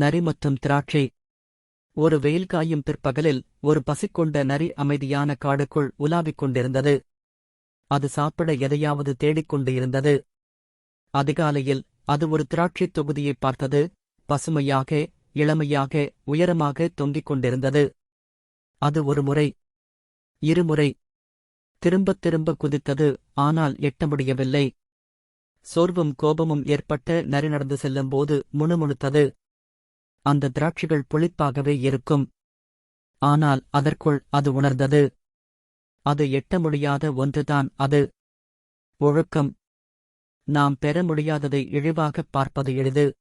நரி மற்றும் திராட்சை. ஒரு வெயில் காயும் பிற்பகலில் ஒரு பசிக்கொண்ட நரி அமைதியான காடுக்குள் உலாவிக் கொண்டிருந்தது. அது சாப்பிட எதையாவது தேடிக்கொண்டு இருந்தது. அதிகாலையில் அது ஒரு திராட்சைத் தொகுதியைப் பார்த்தது. பசுமையாக, இளமையாக, உயரமாக தொங்கிக் கொண்டிருந்தது. அது ஒரு முறை, இருமுறை, திரும்பத் திரும்ப குதித்தது. ஆனால் எட்ட முடியவில்லை. சோர்வும் கோபமும் ஏற்பட்ட நரி நடந்து செல்லும்போது முணுமுணுத்தது. அந்த திராட்சைகள் புளிப்பாகவே இருக்கும். ஆனால் அதற்குள் அது உணர்ந்தது, அது எட்ட முடியாத ஒன்றுதான் அது. ஒழுக்கம். நாம் பெற முடியாததை இழிவாகப் பார்ப்பது எளிது.